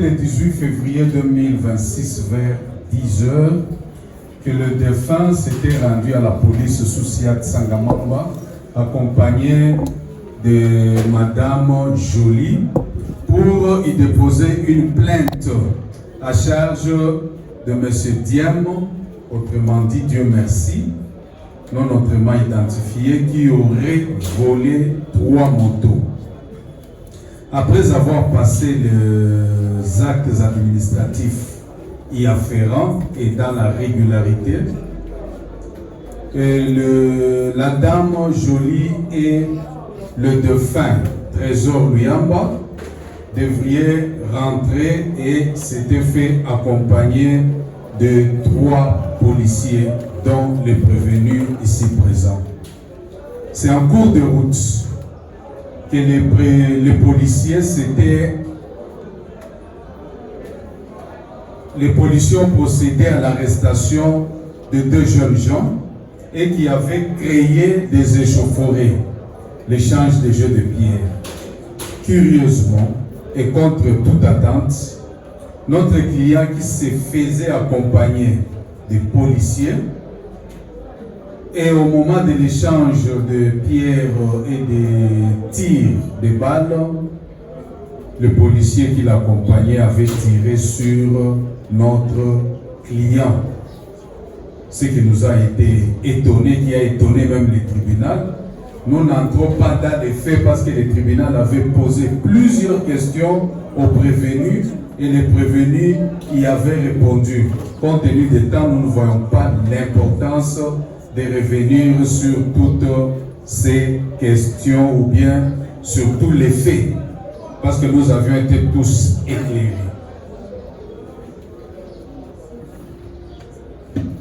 Le 18 février 2026 vers 10 heures que le défunt s'était rendu à la police Souciat Sangamamba accompagné de Madame Jolie pour y déposer une plainte à charge de M. Diem, autrement dit Dieu merci, non autrement identifié, qui aurait volé 3 motos. Après avoir passé les actes administratifs y afférents et dans la régularité, la dame Jolie et le défunt Trésor Luyamba devraient rentrer et s'étaient fait accompagner de 3 policiers, dont les prévenus ici présents. C'est en cours de route que les policiers ont procédé à l'arrestation de 2 jeunes gens et qui avaient créé des échauffourées, l'échange de jeux de pierre. Curieusement et contre toute attente, notre client qui se faisait accompagner des policiers, et au moment de l'échange de pierres et des tirs de balles, le policier qui l'accompagnait avait tiré sur notre client. Ce qui nous a été étonné, qui a étonné même le tribunal. Nous n'entrons pas dans les faits parce que le tribunal avait posé plusieurs questions aux prévenus et les prévenus y avaient répondu. Compte tenu du temps, nous ne voyons pas l'importance de revenir sur toutes ces questions ou bien sur tous les faits, parce que nous avions été tous éclairés.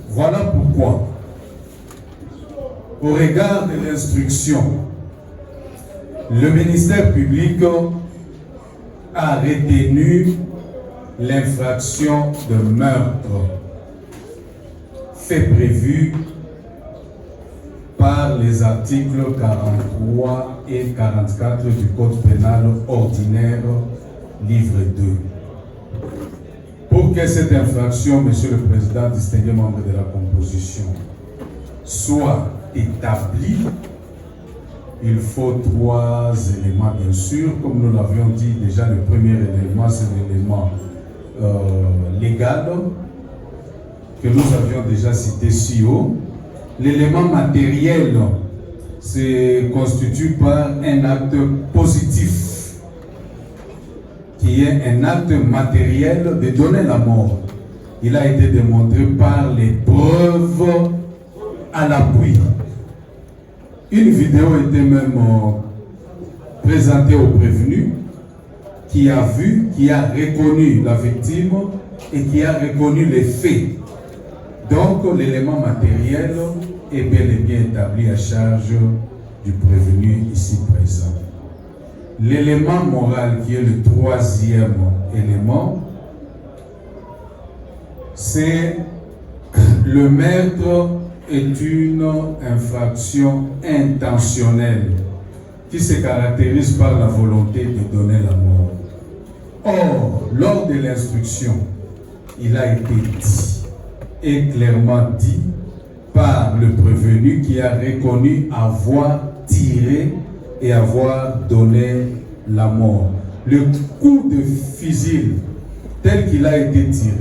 Voilà pourquoi, au regard de l'instruction, le ministère public a retenu l'infraction de meurtre, fait prévu par les articles 43 et 44 du Code pénal ordinaire, livre 2. Pour que cette infraction, Monsieur le Président, distingué membre de la composition, soit établie, il faut 3 éléments, bien sûr. Comme nous l'avions dit déjà, le premier élément, c'est l'élément légal que nous avions déjà cité si haut. L'élément matériel se constitue par un acte positif, qui est un acte matériel de donner la mort. Il a été démontré par les preuves à l'appui. Une vidéo était même présentée au prévenu, qui a vu, qui a reconnu la victime et qui a reconnu les faits. Donc l'élément matériel est bel et bien établi à charge du prévenu ici présent. L'élément moral, qui est le 3e élément, c'est le meurtre est une infraction intentionnelle qui se caractérise par la volonté de donner la mort. Or, lors de l'instruction, il a été dit et clairement dit par le prévenu qui a reconnu avoir tiré et avoir donné la mort. Le coup de fusil tel qu'il a été tiré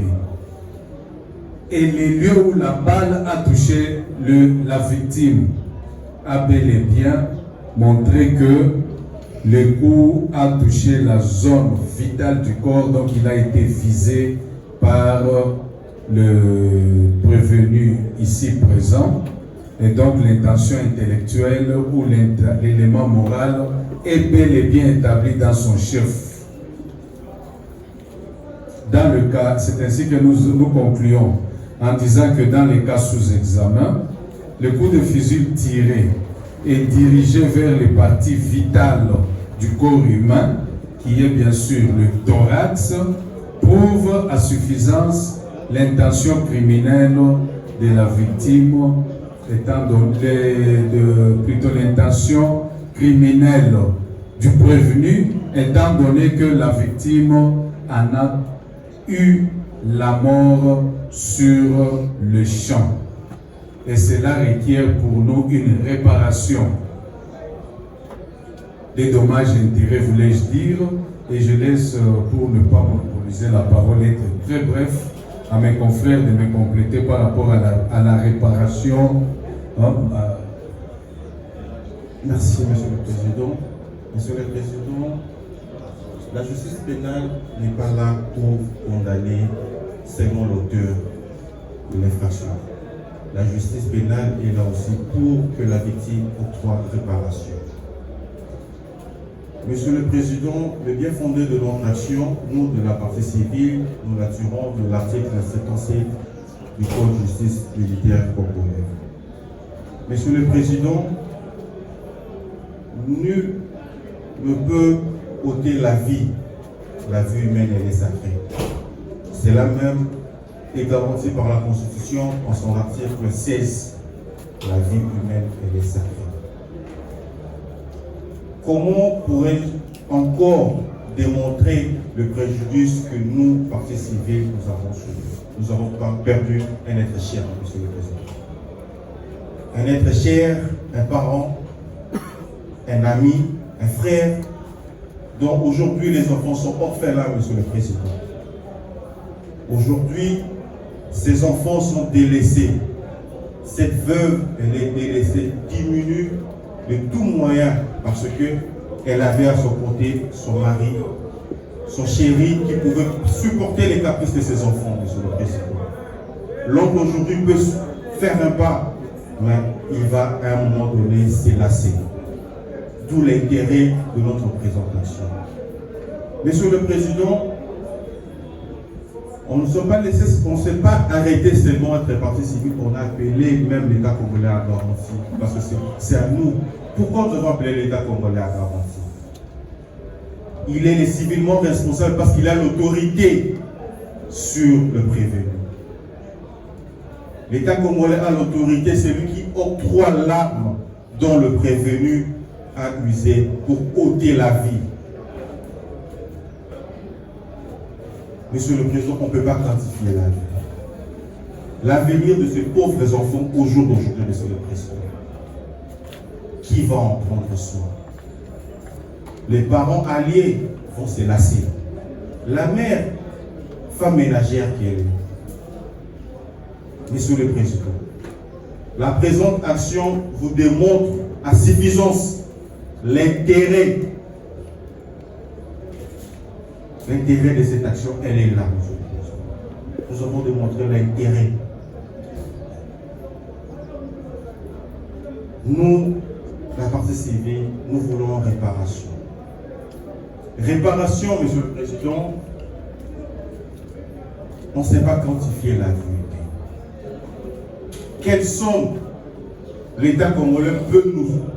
et les lieux où la balle a touché la victime a bel et bien montré que le coup a touché la zone vitale du corps, donc il a été visé par le prévenu ici présent, et donc l'intention intellectuelle ou l'élément moral est bel et bien établi dans son chef. Dans le cas, c'est ainsi que nous concluons en disant que dans les cas sous examen, le coup de fusil tiré est dirigé vers les parties vitales du corps humain, qui est bien sûr le thorax, prouve à suffisance l'intention criminelle de la victime, étant donné plutôt l'intention criminelle du prévenu, étant donné que la victime en a eu la mort sur le champ. Et cela requiert pour nous une réparation des dommages et intérêts, voulais-je dire. Et je laisse, pour ne pas monopoliser la parole, être très bref à mes confrères de me compléter par rapport à la réparation. Merci, Monsieur le Président. Monsieur le Président, la justice pénale n'est pas là pour condamner seulement l'auteur de l'infraction. La justice pénale est là aussi pour que la victime octroie réparation. Monsieur le Président, le bien fondé de notre action, nous de la partie civile, nous l'attirons de l'article 77 du Code de justice militaire congolais. Monsieur le Président, nul ne peut ôter la vie humaine, elle est sacrée. Cela même est garanti par la Constitution en son article 16. La vie humaine, elle est sacrée. Comment pourrais-je encore démontrer le préjudice que nous, partis civils, nous avons subi? Nous avons perdu un être cher, Monsieur le Président. Un être cher, un parent, un ami, un frère, dont aujourd'hui les enfants sont orphelins, Monsieur le Président. Aujourd'hui, ces enfants sont délaissés. Cette veuve, elle est délaissée, diminue de tout moyen parce qu'elle avait à son côté son mari, son chéri qui pouvait supporter les caprices de ses enfants, Monsieur le Président. L'homme aujourd'hui peut faire un pas, mais il va à un moment donné s'élasser. D'où l'intérêt de notre présentation. Monsieur le Président, on ne s'est pas arrêté seulement à être partie civile, on a appelé même l'État congolais à garantie. Parce que c'est à nous. Pourquoi nous devons appeler l'État congolais à garantie? Il est civilement responsable parce qu'il a l'autorité sur le prévenu. L'État congolais a l'autorité, c'est lui qui octroie l'arme dont le prévenu a usé pour ôter la vie. Monsieur le Président, on ne peut pas quantifier la vie. L'avenir de ces pauvres enfants au jour d'aujourd'hui, Monsieur le Président, qui va en prendre soin? Les parents alliés vont se lasser. La mère, femme ménagère qui est là. Monsieur le Président, la présente action vous démontre à suffisance l'intérêt de cette action, elle est là, Monsieur le Président. Nous avons démontré l'intérêt. Nous, la partie civile, nous voulons réparation. Réparation, Monsieur le Président, on ne sait pas quantifier la vérité. Quelle somme l'État congolais peut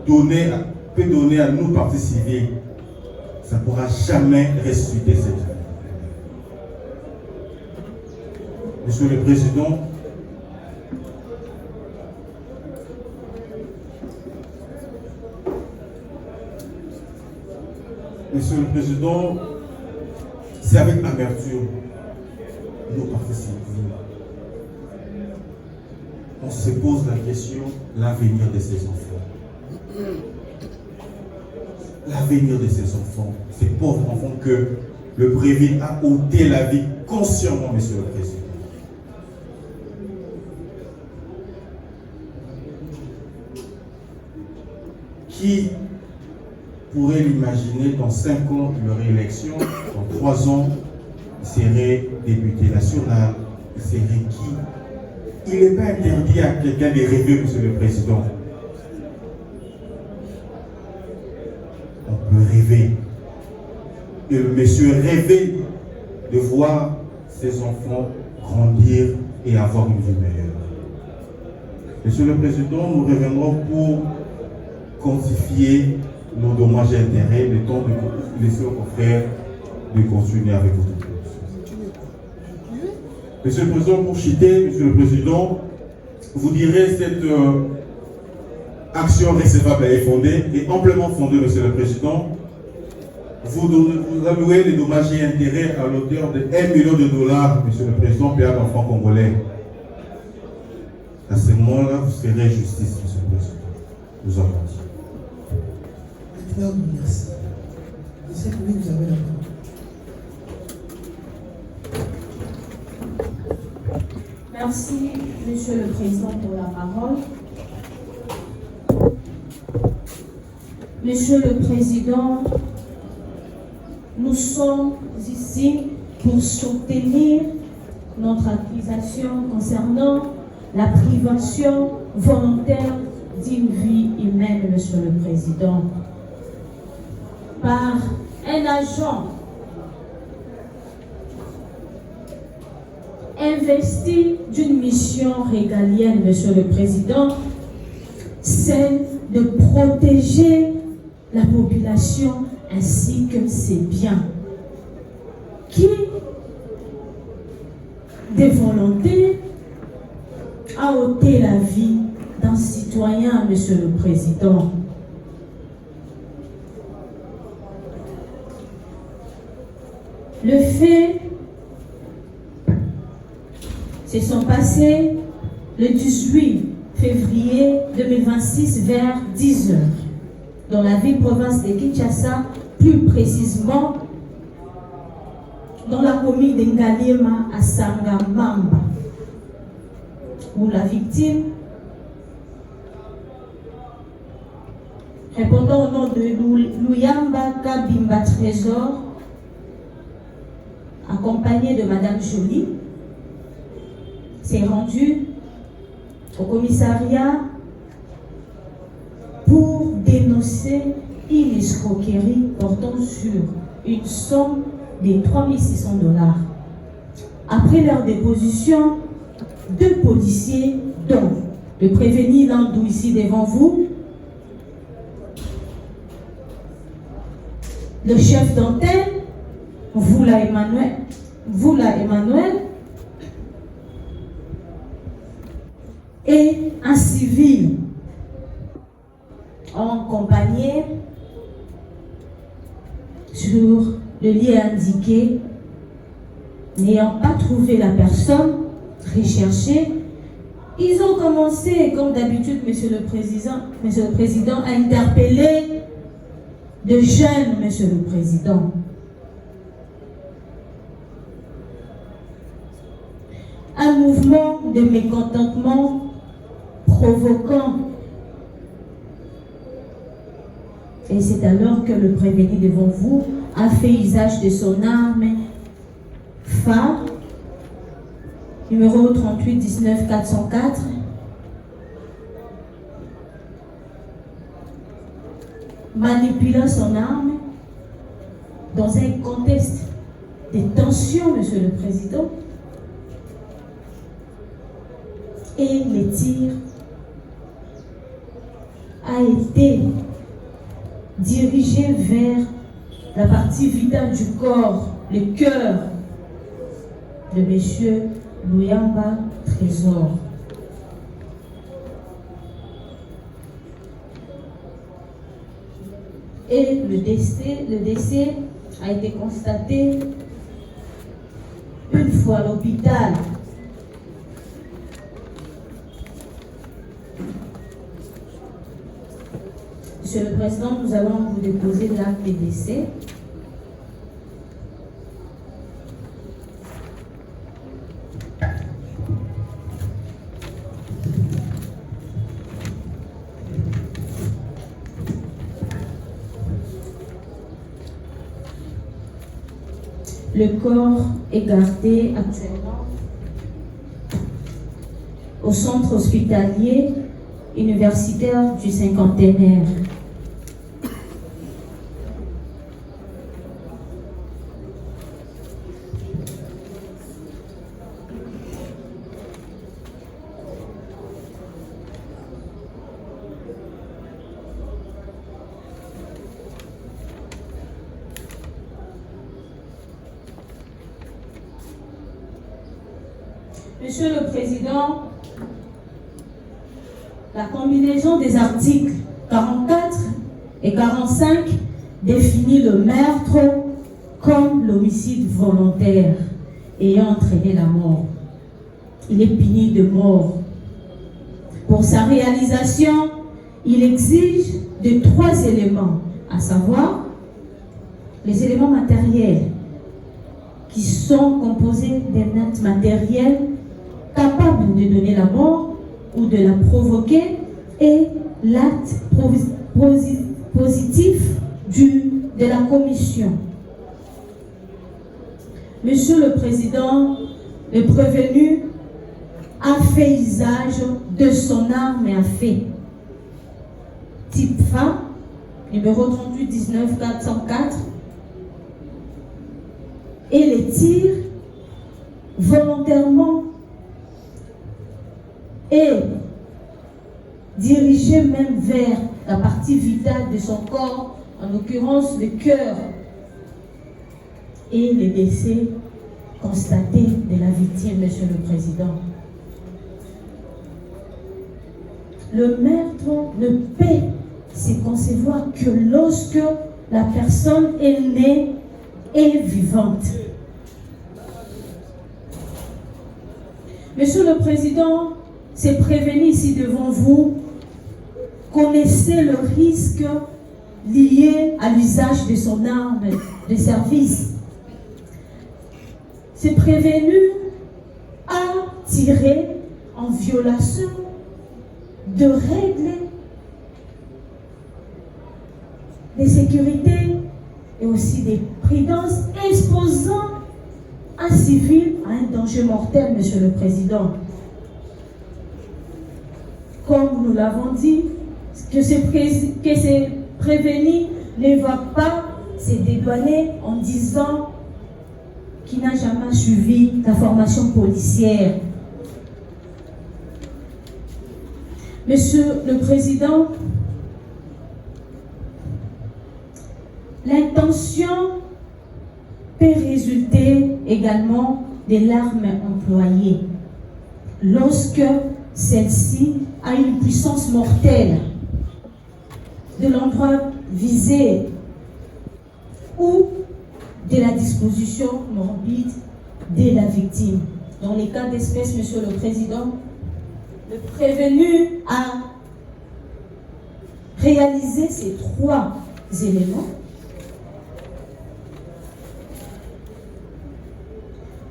donner à nous, partis civils? Ça ne pourra jamais ressusciter cette vie. Monsieur le Président, c'est avec amertume, nos partis civils, on se pose la question, l'avenir de ces enfants. L'avenir de ces enfants, ces pauvres enfants que le prévenu a ôté la vie consciemment, Monsieur le Président. Qui pourrait l'imaginer dans 5 ans, il y aurait élection, dans 3 ans, il serait député national, il serait qui? Il n'est pas interdit à quelqu'un de rêver, Monsieur le Président. On peut rêver. Et le monsieur rêvait de voir ses enfants grandir et avoir une vie meilleure. Monsieur le Président, nous reviendrons pour quantifier nos dommages et intérêts, le temps de laisser aux confrères de continuer avec votre proposition. Monsieur le Président, pour chiter, Monsieur le Président, vous direz cette action recevable et fondée, et amplement fondée, Monsieur le Président. vous allouez les dommages et intérêts à l'auteur de 1 million de dollars, Monsieur le Président, père d'enfants congolais. À ce moment-là, vous ferez justice, Monsieur le Président. Nous avons dit. Merci. Je sais que vous avez la parole. Merci, Monsieur le Président, pour la parole. Monsieur le Président, nous sommes ici pour soutenir notre accusation concernant la privation volontaire d'une vie humaine, Monsieur le Président, par un agent investi d'une mission régalienne, Monsieur le Président, celle de protéger la population ainsi que ses biens. Qui, de volonté, a ôté la vie d'un citoyen, Monsieur le Président. Le fait se sont passés le 18 février 2026 vers 10 h dans la ville-province de Kinshasa, plus précisément dans la commune de Ngaliema à Sangamamba, où la victime, répondant au nom de Luyamba Kabimba Trésor, accompagnée de Madame Jolie, s'est rendue au commissariat pour dénoncer une escroquerie portant sur une somme de 3 600 $. Après leur déposition, 2 policiers, dont le prévenu Landou ici devant vous, le chef d'antenne, Vula Emmanuel, et un civil ont accompagné sur le lieu indiqué, n'ayant pas trouvé la personne recherchée. Ils ont commencé, comme d'habitude, Monsieur le Président, à interpeller de jeunes, Monsieur le Président. Un mouvement de mécontentement provoquant. Et c'est alors que le prévenu devant vous a fait usage de son arme phare, numéro 38 19 404, manipulant son arme dans un contexte de tension, Monsieur le Président. Et le tir a été dirigé vers la partie vitale du corps, le cœur de Monsieur Luyamba Trésor. Et le décès a été constaté une fois à l'hôpital. Monsieur le Président, nous allons vous déposer l'acte de décès. Le corps est gardé actuellement au centre hospitalier universitaire du Cinquantenaire. Monsieur le Président, la combinaison des articles 44 et 45 définit le meurtre comme l'homicide volontaire ayant entraîné la mort. Il est puni de mort. Pour sa réalisation, il exige de 3 éléments, à savoir les éléments matériels qui sont composés d'un acte matériel capable de donner la mort ou de la provoquer et l'acte positif de la commission. Monsieur le Président, le prévenu a fait usage de son arme à feu. Type FA, numéro 38 19 404, et les tire volontairement et dirigé même vers la partie vitale de son corps, en l'occurrence le cœur, et les décès constatés de la victime, Monsieur le Président. Le meurtre ne peut se concevoir que lorsque la personne est née et vivante. Monsieur le Président, c'est prévenu ici devant vous. Connaissez le risque lié à l'usage de son arme de service. C'est prévenu à tirer en violation de règles de sécurité et aussi des prudences, exposant un civil à un danger mortel, Monsieur le Président. Comme nous l'avons dit, que ces prévenus ne va pas se dédouaner en disant qu'il n'a jamais suivi la formation policière. Monsieur le Président, l'intention peut résulter également de l'arme employée lorsque celle-ci a une puissance mortelle de l'endroit visé ou de la disposition morbide de la victime. Dans les cas d'espèce, Monsieur le Président, le prévenu a réalisé ces 3 éléments.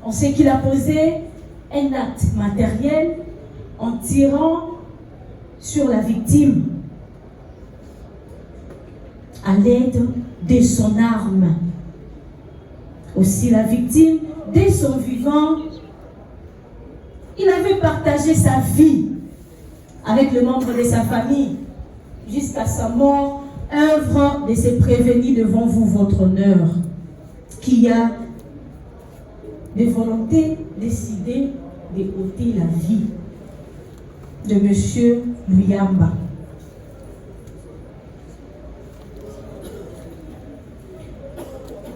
On sait qu'il a posé un acte matériel en tirant sur la victime à l'aide de son arme. Aussi la victime, dès son vivant, il avait partagé sa vie avec le membre de sa famille jusqu'à sa mort, œuvre de ces prévenus devant vous, votre honneur, qui a de volonté décidé de ôter la vie de Monsieur Luyamba.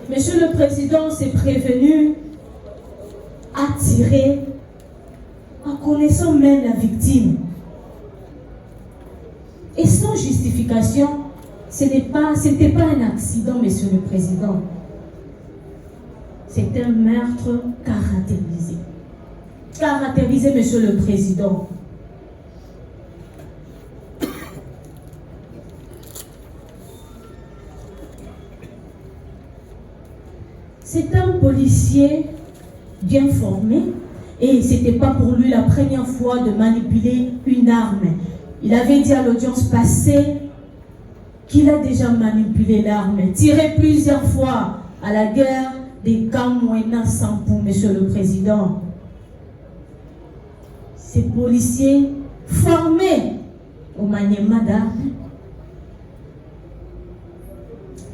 Monsieur le Président s'est prévenu à tirer en connaissant même la victime. Et sans justification, ce n'était pas un accident, Monsieur le Président. C'est un meurtre caractérisé. Caractérisé, Monsieur le Président. C'est un policier bien formé et ce n'était pas pour lui la première fois de manipuler une arme. Il avait dit à l'audience passée qu'il a déjà manipulé l'arme, tiré plusieurs fois à la guerre des Kamouena Sampou, Monsieur le Président. Ces policiers formés au maniement d'armes,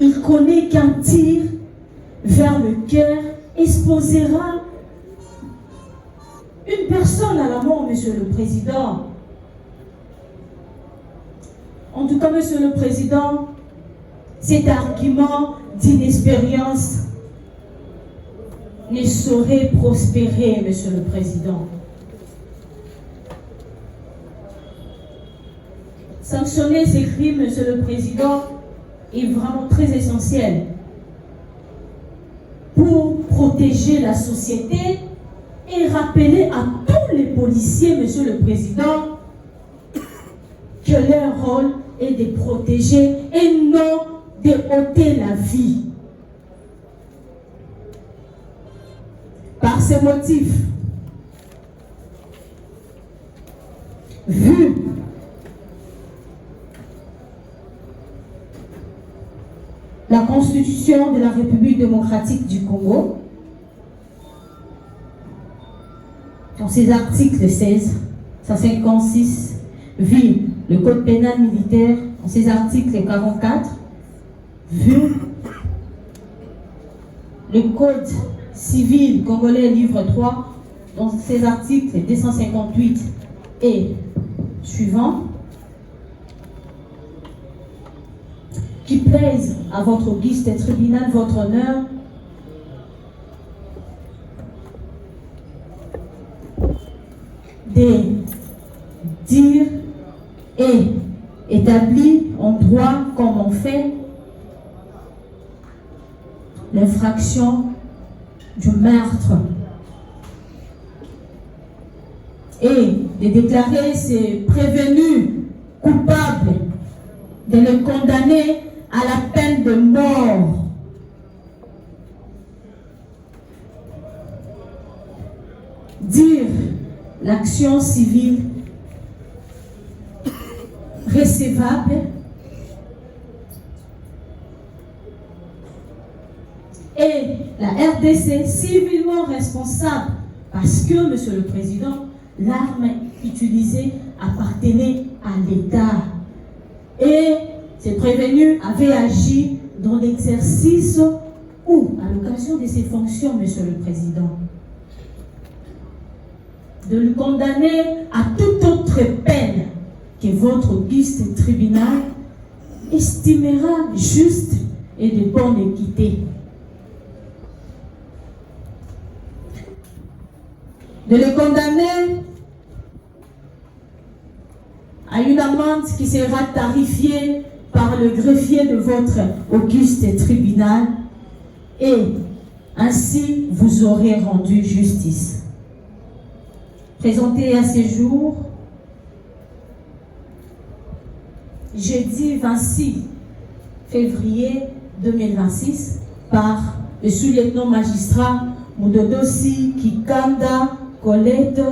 il connaît qu'un tir vers le cœur exposera une personne à la mort, Monsieur le Président. En tout cas, Monsieur le Président, cet argument d'inexpérience ne saurait prospérer, Monsieur le Président. Sanctionner ces crimes, Monsieur le Président, est vraiment très essentiel pour protéger la société et rappeler à tous les policiers, Monsieur le Président, que leur rôle est de protéger et non de ôter la vie. Par ce motif, vu la Constitution de la République démocratique du Congo, dans ses articles 16, 156, vu le Code pénal militaire, dans ses articles 44, vu le Code civil congolais, livre 3, dans ses articles 258 et suivants, qui plaise à votre auguste tribunal, votre honneur, de dire et établir en droit comme on fait l'infraction du meurtre et de déclarer ces prévenus coupables, de les condamner à la peine de mort. Dire l'action civile recevable et la RDC civilement responsable parce que, Monsieur le Président, l'arme utilisée appartenait à l'État et ces prévenus avaient agi dans l'exercice ou à l'occasion de ses fonctions, Monsieur le Président. De le condamner à toute autre peine que votre auguste tribunal estimera juste et de bonne équité. De le condamner à une amende qui sera tarifiée par le greffier de votre auguste tribunal et ainsi vous aurez rendu justice. Présenté à ce jour, jeudi 26 février 2026, par le sous-lieutenant magistrat Mudodosi Kikanda Colette,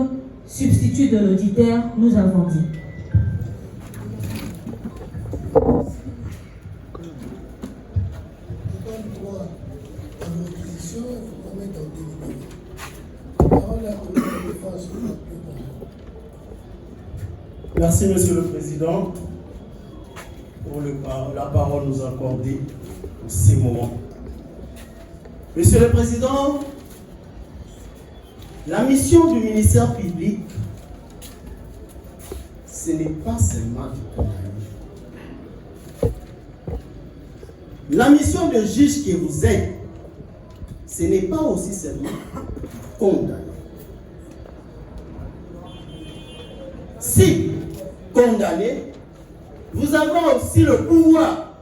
substitut de l'auditeur, nous avons dit. Merci, Monsieur le Président, pour la parole nous accordée pour ces moments. Monsieur le Président, la mission du ministère public, ce n'est pas seulement de condamner. La mission de juge que vous êtes, ce n'est pas aussi seulement de condamner. Si condamné, vous avez aussi le pouvoir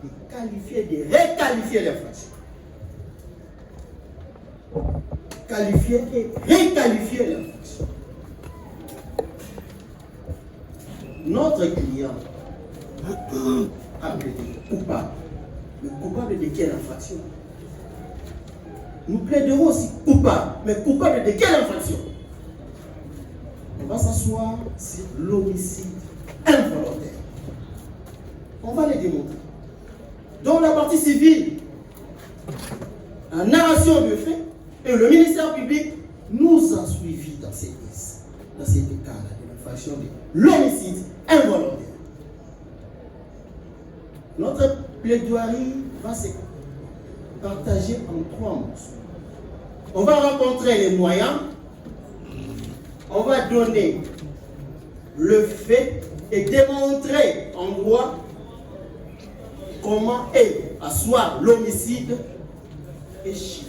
de qualifier, de requalifier l'infraction. Qualifier et requalifier l'infraction. Notre client a plaidé coupable. Mais coupable de quelle infraction? Nous plaiderons aussi coupable. Mais coupable de quelle infraction? On va s'asseoir sur l'homicide involontaire. On va les démontrer. Dans la partie civile, la narration de fait, et le ministère public nous a suivis dans cette cas-là de l'infraction de l'homicide involontaire. Notre plaidoirie va se partager en 3 morceaux. On va rencontrer les moyens. On va donner le fait et démontrer en droit comment est asseoir l'homicide et chiffré.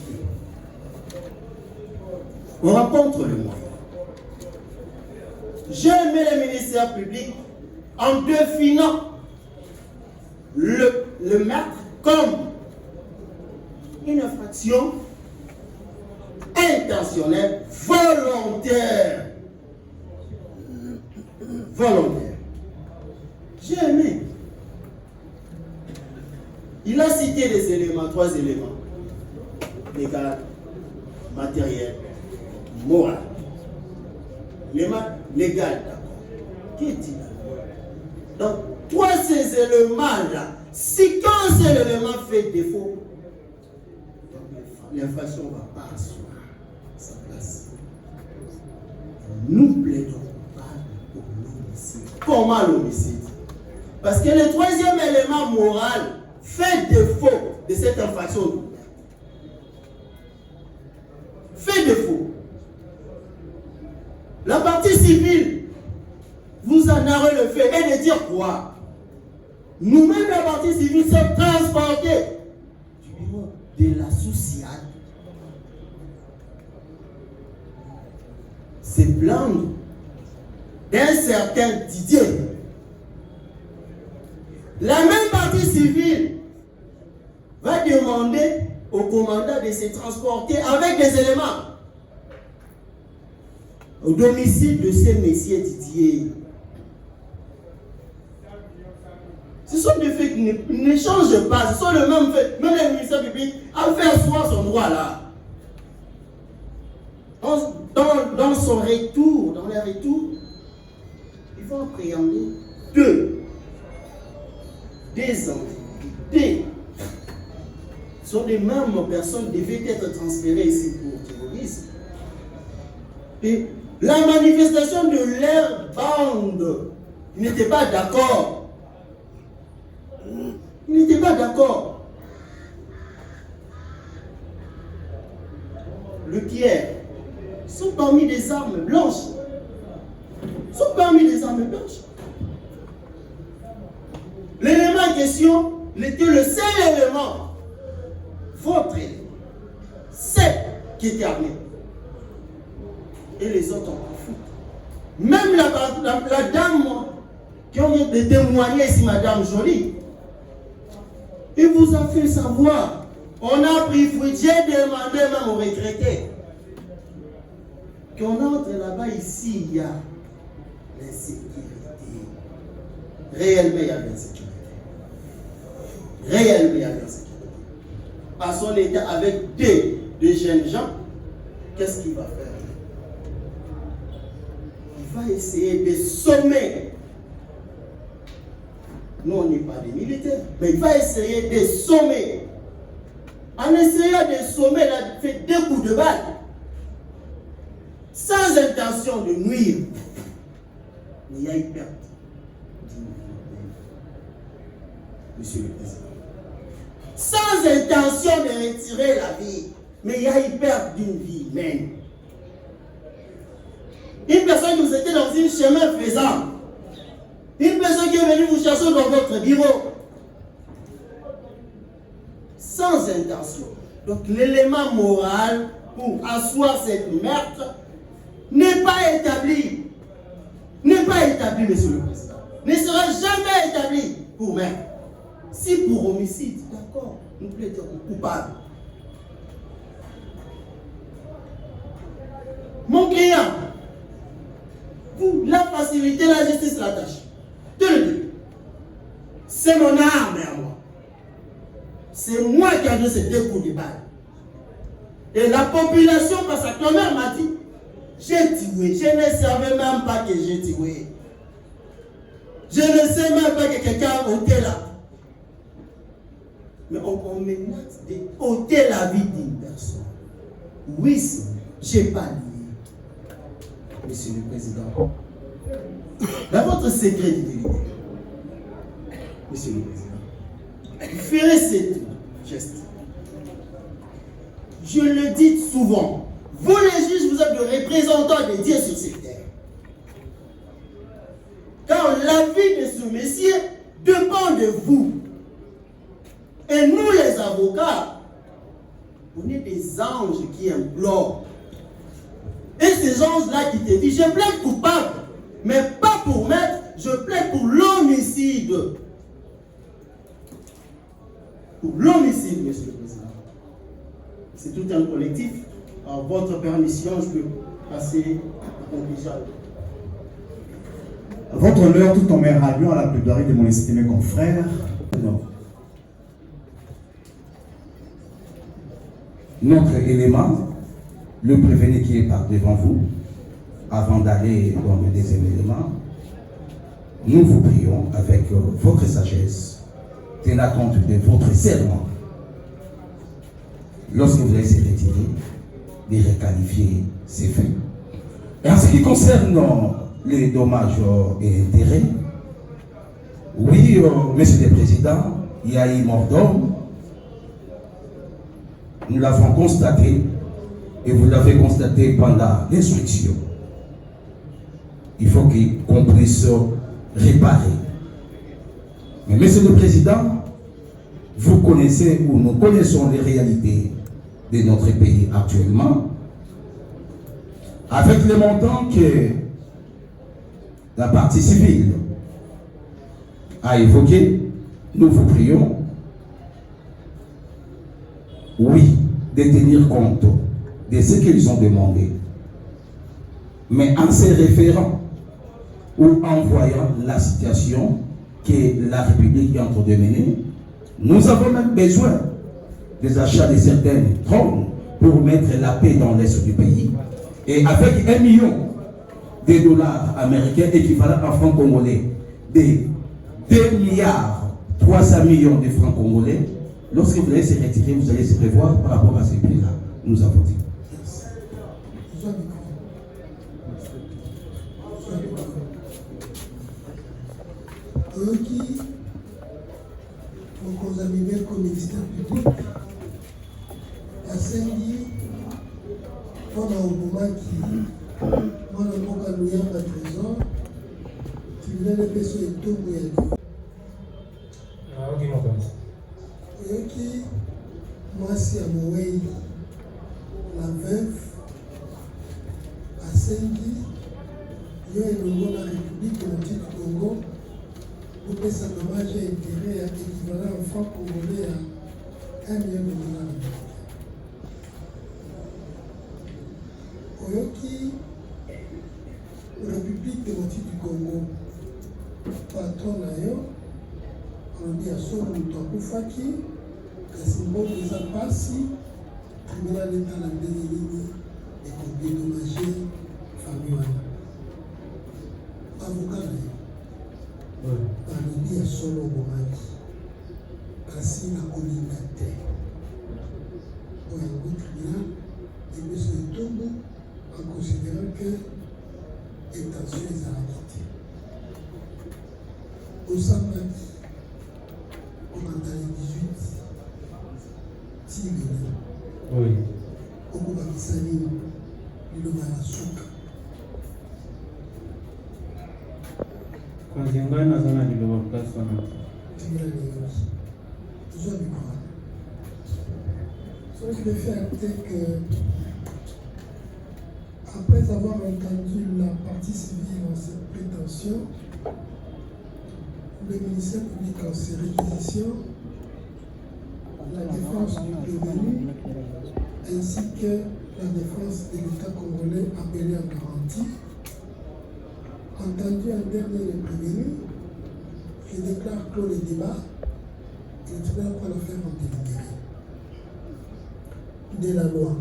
On rencontre le moyen. J'ai aimé le ministère public en définant le meurtre comme une infraction intentionnelle, volontaire. Volontaire. J'ai aimé. Il a cité des éléments, 3 éléments. Légal, matériel, moral. Légal, d'accord. Qui dit là? Donc, 3 ces éléments-là, si quand ces éléments fait défaut, l'infraction ne va pas asseoir sa place. Nous plaidons pas pour l'homicide. Comment l'homicide? Parce que le 3e élément moral fait défaut de cette infraction. Fait défaut. La partie civile vous en aurez le fait et de dire quoi? Nous-mêmes, la partie civile, s'est transportée du bureau de la sociale. C'est plaindre d'un certain Didier. La même partie civile va demander au commandant de se transporter avec des éléments au domicile de ces messieurs Didier. Ce sont des faits qui ne changent pas. Ce sont les mêmes faits. Même le ministère public a fait asseoir son droit là. Dans son retour, dans les retours, ils vont appréhender des individus. Sont les mêmes personnes qui devaient être transférées ici pour terrorisme. Et la manifestation de leur bande, ils n'étaient pas d'accord. Ils n'étaient pas d'accord. Le pierre sont parmi des armes blanches. Sont parmi des armes blanches. L'élément en question était le seul élément. Votre élément. C'est qui était armé. Et les autres en foutent. Même la dame qui ont été témoigner ici, Madame Jolie, il vous a fait savoir. On a pris fruit. J'ai demandé même aux retraités qu'on entre là-bas, ici, il y a l'insécurité. Réellement, il y a l'insécurité. Réellement, il y a l'insécurité. Parce qu'on était avec deux jeunes gens, qu'est-ce qu'il va faire? Il va essayer de sommer. Nous, on n'est pas des militaires, mais il va essayer de sommer. En essayant de sommer, il a fait 2 coups de balle. Sans intention de nuire. Mais il y a eu perte. Monsieur le Président. Sans intention de retirer la vie. Mais il y a eu perte d'une vie humaine. Une personne qui vous était dans un chemin faisant. Une personne qui est venue vous chercher dans votre bureau. Sans intention. Donc l'élément moral pour asseoir cette meurtre n'est pas établi. N'est pas établi, Monsieur le Président. Ne sera jamais établi pour meurtre. Si pour homicide, d'accord, nous plaidons coupable. Mon client, vous, la facilité, la justice, la tâche. C'est mon arme à moi. C'est moi qui ai donné ces 2 coups de balle. Et la population, parce que la mère m'a dit, j'ai tué. Je ne savais même pas que j'ai tué. Je ne sais même pas que quelqu'un a ôté là. Mais on menace d'ôter la vie d'une personne. Oui, je n'ai pas lié. Monsieur le Président. Dans votre secret d'identité, Monsieur le Président, vous ferez cette geste. Je le dis souvent, vous les juges, vous êtes le représentant de Dieu sur cette terre. Car la vie de ce Messie dépend de vous. Et nous les avocats, on est des anges qui implorent. Et ces anges-là qui te disent, je plaide coupable, mais pas pour mettre, je plaide pour l'homicide. pour l'homicide, Monsieur le Président. C'est tout un collectif. À votre permission, je peux passer à la conclusion. Votre honneur, tout en me ralliant à la plaidoirie de mon estimé confrère, non. Notre élément, le prévenu qui est par devant vous, avant d'aller dans le deuxième élément, nous vous prions avec votre sagesse, tenant compte de votre serment, lorsque vous allez se retirer, de requalifier ces faits. Et en ce qui concerne les dommages et intérêts, oui, Monsieur le Président, il y a eu mort d'homme. Nous l'avons constaté et vous l'avez constaté pendant l'instruction. Il faut qu'on puisse réparer. Mais Monsieur le Président, vous connaissez ou nous connaissons les réalités de notre pays actuellement, avec les montants que la partie civile a évoqué, nous vous prions, oui, de tenir compte de ce qu'ils ont demandé, mais en se référant ou en voyant la situation que la République est en train de mener, nous avons même besoin des achats de certaines drones pour mettre la paix dans l'est du pays. Et avec 1 million de dollars américains équivalent en francs congolais, de 2 milliards 300 millions de francs congolais, lorsque vous allez se retirer, vous allez se prévoir par rapport à ces prix-là. Nous avons dit. Qui vont examiner comme ministère public à Sengi pendant un moment qui moi le mot à trésor qui venait de passer et tout et qui moi c'est à Moué la veuve à Sengi il y a le nom de la République de l'Antique Congo pour que ça dommage et intérêt équivalent en francs congolais à 1 million de dollars. Oyoki, République démocratique du Congo, patron d'ailleurs, on dit à son Moutouakoufaki, que c'est bon des apassi, tribunal d'État la Bénéline et qu'on dédommager famille. Avocat d'ailleurs. Balobi ya solo bomaki kasi nakolinga te oyo yango tribunal ebiso etumbu en considérant que intention ezalaki te osambaki kokanta le 18 ti lelo okobakisa nini liloba na suka Quand il y a une zone de l'opération, ce qui le fait c'est que après avoir entendu la partie civile en cette prétention, le ministère public en ses réquisitions, la défense du prévenu ainsi que la défense de l'État congolais appelé en garantie. Entendu un dernier le prévenu, je déclare clos le débat et le tribunal prend l'affaire en délibéré. De la loi.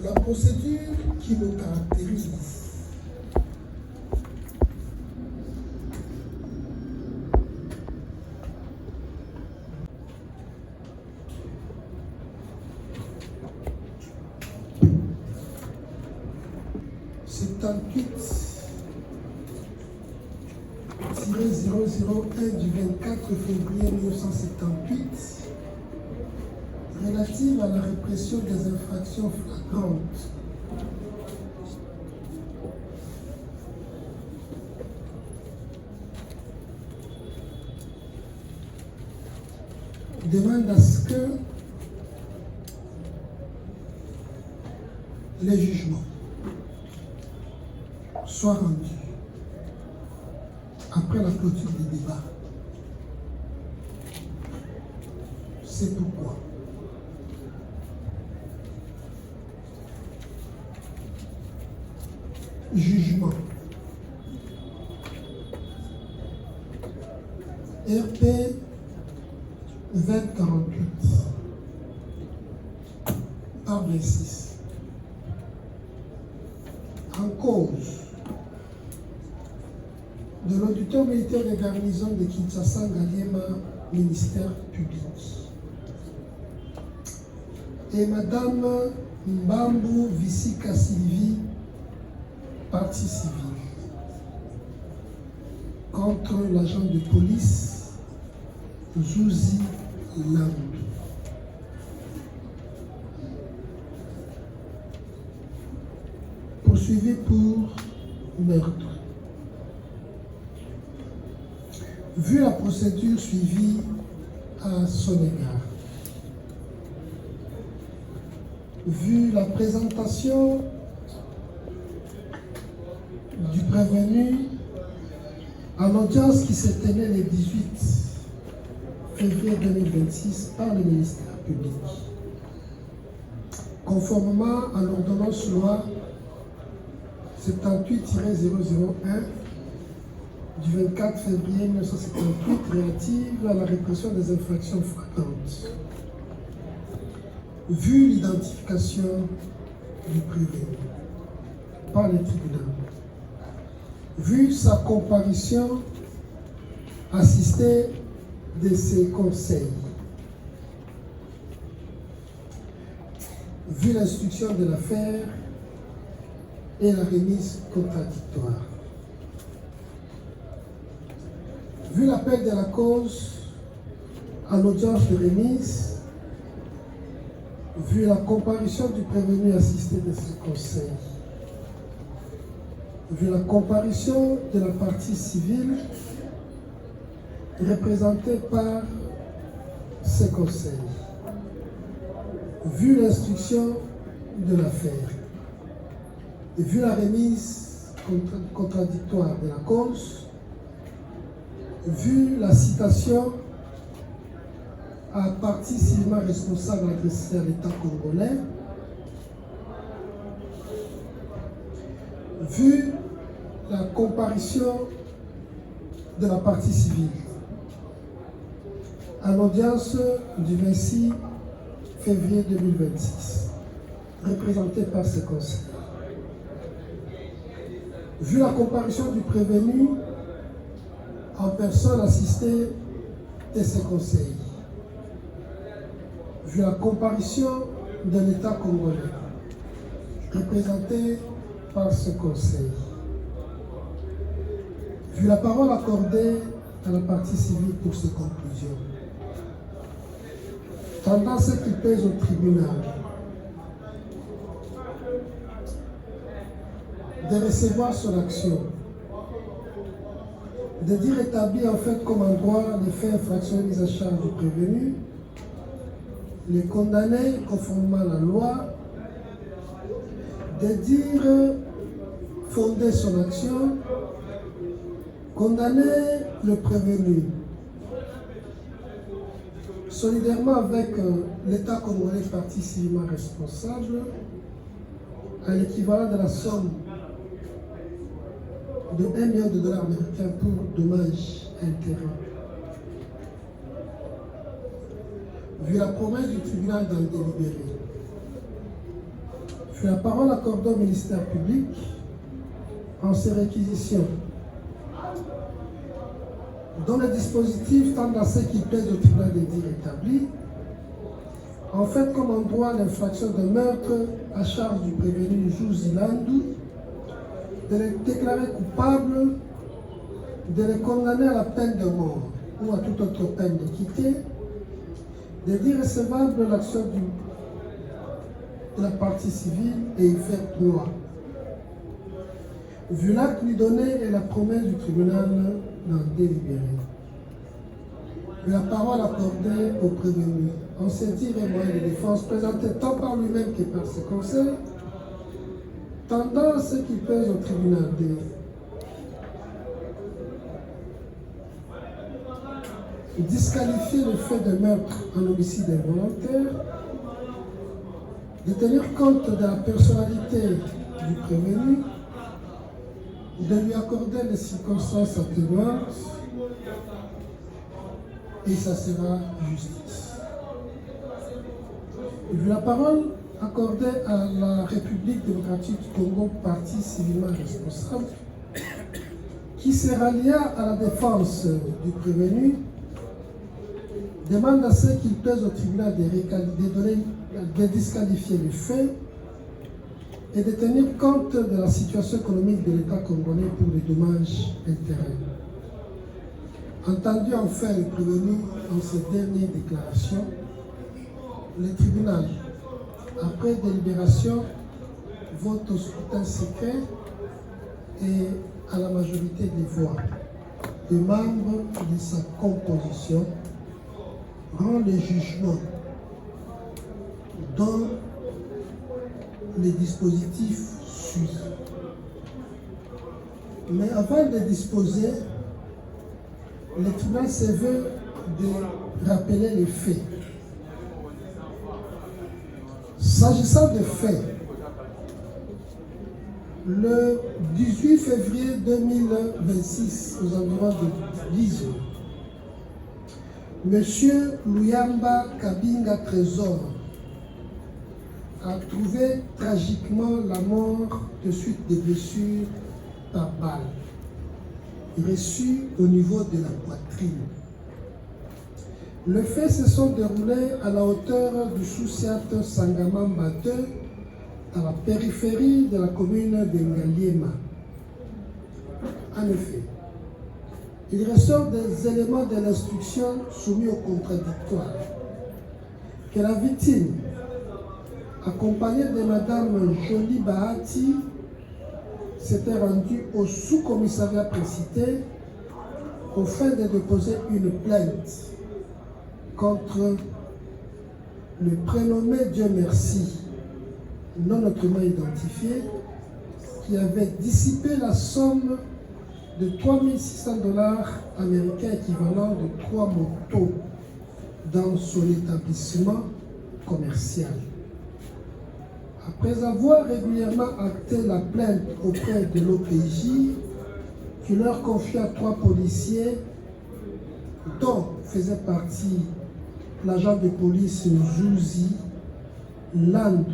La procédure qui nous caractérise c'est 78-001 du 24 février 1978 relative à la répression des infractions flagrantes. Demande à ce que les jugements soient rendus après la clôture du débat C'est pourquoi jugement. RP 2048 par 26. En cause de l'auditeur militaire des garnisons de Kinshasa Ngaliema, ministère public, et Madame Mbambu Vissika Sylvie, partie civile, contre l'agent de police Zouzi Lamb. Poursuivi pour meurtre. Vu la procédure suivie à son égard, vu la présentation du prévenu à l'audience qui s'est tenue le 18 février 2026 par le ministère public, conformément à l'ordonnance loi 78-001 du 24 février 1978 relative à la répression des infractions flagrantes. Vu l'identification du prévenu par le tribunal, vu sa comparution assistée de ses conseils, vu l'instruction de l'affaire et la remise contradictoire, vu l'appel de la cause à l'audience de remise, vu la comparution du prévenu assisté de ses conseils, vu la comparution de la partie civile représentée par ses conseils, vu l'instruction de l'affaire, et vu la remise contradictoire de la cause, vu la citation à partie civilement responsable adressée à l'État congolais, vu la comparution de la partie civile à l'audience du 26 février 2026, représentée par ses conseils, vu la comparution du prévenu en personne assistée de ses conseils, vu la comparution de l'État congolais, représentée par ce conseil, vu la parole accordée à la partie civile pour ses conclusions, tendant ce qui pèse au tribunal de recevoir son action, de dire établi en fait comme en droit les faits infractions mises à charge du prévenu, les condamner conformément à la loi, de dire fonder son action, condamner le prévenu solidairement avec l'État congolais partie civilement responsable à l'équivalent de la somme de 1 million de dollars américains pour dommages et intérêts. Vu la promesse du tribunal d'en délibérer, vu la parole accordée au ministère public en ces réquisitions, dont le dispositif tend à ce qui pèse au tribunal de dire établi, en fait comme en droit l'infraction de meurtre à charge du prévenu Zouzi Lamb, de les déclarer coupables, de les condamner à la peine de mort ou à toute autre peine d'équité, de dire recevable l'action de la partie civile et y faire droit. Vu l'acte lui donné et la promesse du tribunal d'en délibérer. Vu la parole accordée au prévenu, en sentir et moyen de défense présenté tant par lui-même que par ses conseils, tendant ce qui pèse au tribunal disqualifier le fait de meurtre en homicide involontaire, de tenir compte de la personnalité du prévenu, de lui accorder les circonstances atténuantes, et ça sera justice. La parole accordée à la République démocratique du Congo, partie civilement responsable, qui se rallia à la défense du prévenu, demande à ceux qui plaisent au tribunal de disqualifier les faits et de tenir compte de la situation économique de l'État congolais pour les dommages intérêts. Entendu enfin le prévenu dans ses dernières déclarations, le tribunal, après délibération, vote au scrutin secret et à la majorité des voix des membres de sa composition rend le jugement dans les dispositifs suivants. Mais avant de disposer, le tribunal se veut de rappeler les faits. S'agissant des faits, le 18 février 2026, aux environs de 10 heures, M. Luyamba Kabinga Trésor a trouvé tragiquement la mort de suite des blessures par balle, reçues au niveau de la poitrine. Les faits se sont déroulés à la hauteur du sous-siat Sangamamba 2, à la périphérie de la commune de Ngaliema. En effet, il ressort des éléments de l'instruction soumis au contradictoire que la victime, accompagnée de Madame Jolie Bahati, s'était rendue au sous-commissariat précité afin de déposer une plainte contre le prénommé Dieu merci, non autrement identifié, qui avait dissipé la somme de 3600 $ américains équivalent de 3 motos dans son établissement commercial. Après avoir régulièrement acté la plainte auprès de l'OPJ, qui leur confia 3 policiers, dont faisait partie l'agent de police Zouzi Land,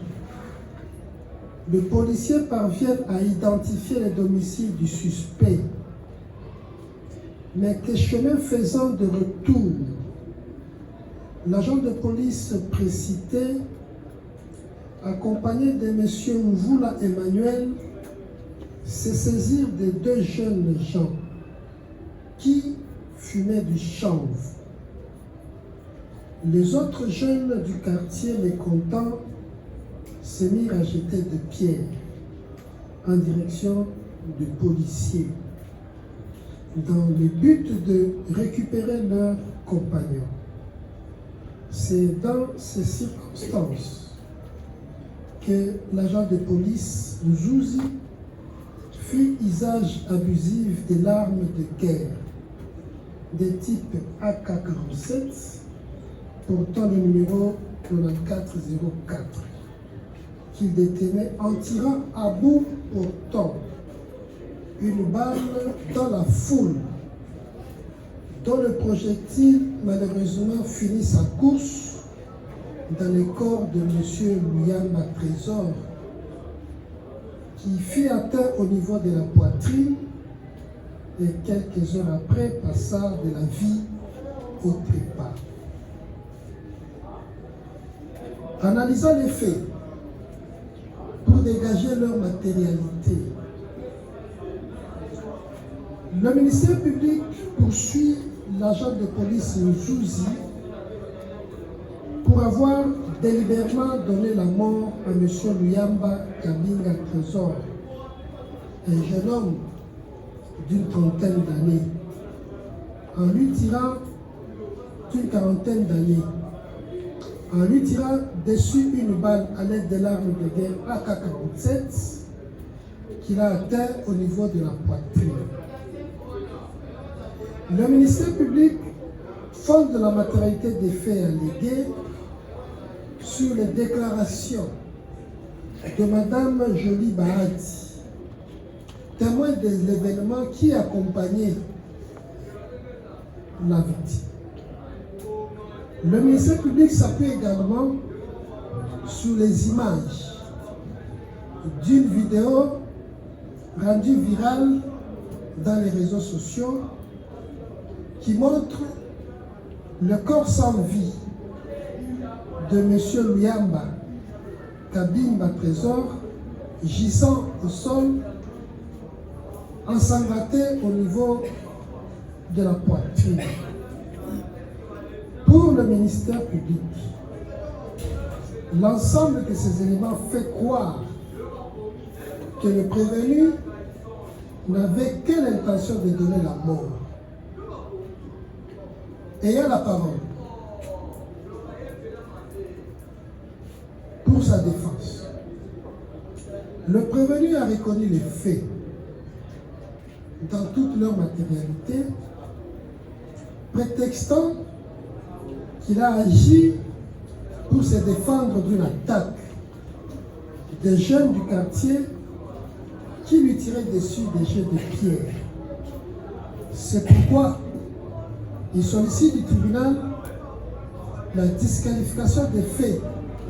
les policiers parviennent à identifier le domicile du suspect. Mais que chemin faisant de retour, l'agent de police précité, accompagné de M. Mvula Emmanuel, se saisirent de 2 jeunes gens qui fumaient du chanvre. Les autres jeunes du quartier mécontents se mirent à jeter des pierres en direction des policiers dans le but de récupérer leurs compagnons. C'est dans ces circonstances que l'agent de police Zouzi fit usage abusif des l'arme de guerre de type AK-47 portant le numéro 9404 qu'il détenait en tirant à bout portant une balle dans la foule dont le projectile malheureusement finit sa course dans le corps de M. Luyamba Trésor qui fut atteint au niveau de la poitrine et quelques heures après passa de la vie au trépas. Analysant les faits pour dégager leur matérialité, le ministère public poursuit l'agent de police Zouzi pour avoir délibérément donné la mort à M. Luyamba Kabinga Trésor, un jeune homme d'une trentaine d'années, en lui tirant d'une quarantaine d'années, en lui tirant dessus une balle à l'aide de l'arme de guerre AK-47 qu'il a atteint au niveau de la poitrine. Le ministère public fonde la matérialité des faits allégués sur les déclarations de Madame Jolie Bahati, témoin de l'événement qui accompagnait la victime. Le ministère public s'appuie également sur les images d'une vidéo rendue virale dans les réseaux sociaux qui montre le corps sans vie de M. Luyamba Kabimba Trésor gisant au sol, ensanglanté au niveau de la poitrine. Pour le ministère public, l'ensemble de ces éléments fait croire que le prévenu n'avait que l'intention de donner la mort. Ayant la parole pour sa défense, le prévenu a reconnu les faits dans toute leur matérialité, prétextant qu'il a agi pour se défendre d'une attaque des jeunes du quartier qui lui tiraient dessus des jets de pierre. C'est pourquoi il sollicite du tribunal la disqualification des faits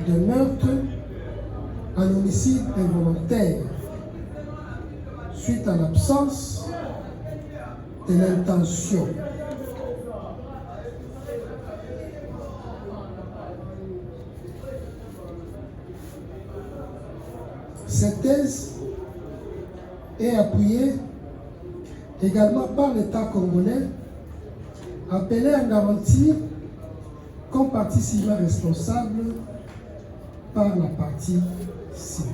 de meurtre en homicide involontaire suite à l'absence de l'intention. Cette thèse est appuyée également par l'État congolais, appelé à garantir comme partie civile responsable par la partie civile.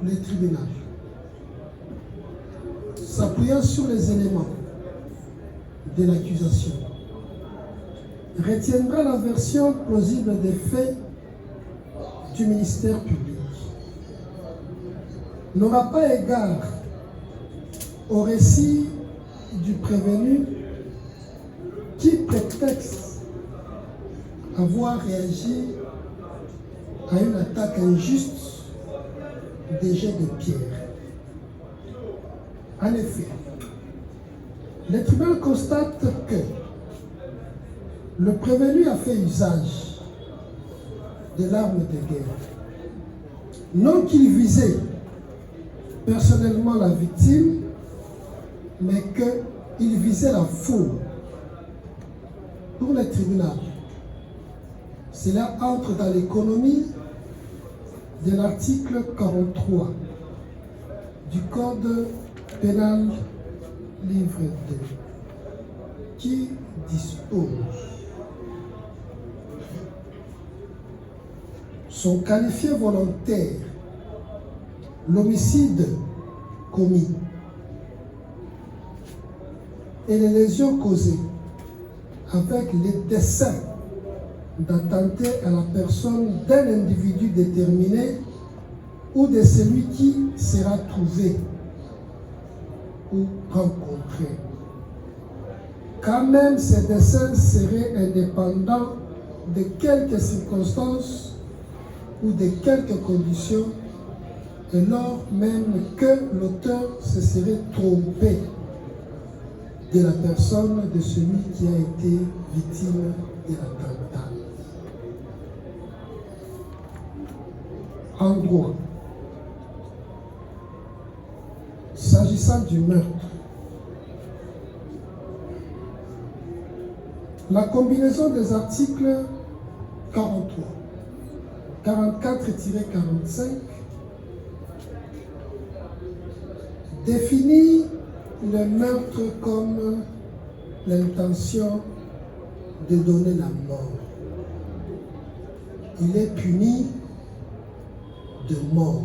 Le tribunal, s'appuyant sur les éléments de l'accusation, retiendra la version plausible des faits du ministère public, n'aura pas égard au récit du prévenu qui prétexte avoir réagi à une attaque injuste des jets de pierre. En effet, le tribunal constate que le prévenu a fait usage de l'arme de guerre. Non qu'il visait personnellement la victime, mais qu'il visait la foule. Pour le tribunal, cela entre dans l'économie de l'article 43 du Code pénal livre 2 qui dispose: sont qualifiés volontaires l'homicide commis et les lésions causées avec le dessein d'attenter à la personne d'un individu déterminé ou de celui qui sera trouvé ou rencontré. Quand même ces desseins seraient indépendants de quelques circonstances ou de quelques conditions, et lors même que l'auteur se serait trompé de la personne de celui qui a été victime de l'attentat. En droit, s'agissant du meurtre, la combinaison des articles 43, 44-45 définit le meurtre comme l'intention de donner la mort. Il est puni de mort.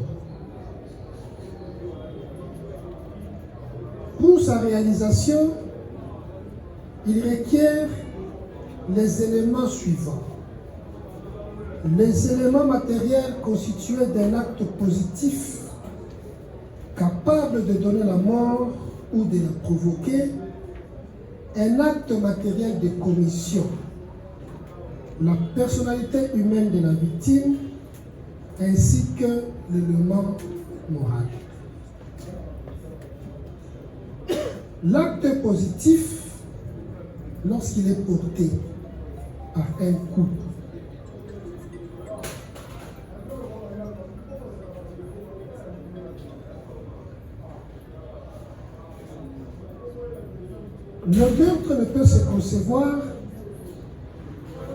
Pour sa réalisation, il requiert les éléments suivants. Les éléments matériels constitués d'un acte positif capable de donner la mort ou de la provoquer, un acte matériel de commission, la personnalité humaine de la victime ainsi que l'élément moral. L'acte positif, lorsqu'il est porté par un couple, le meurtre ne peut se concevoir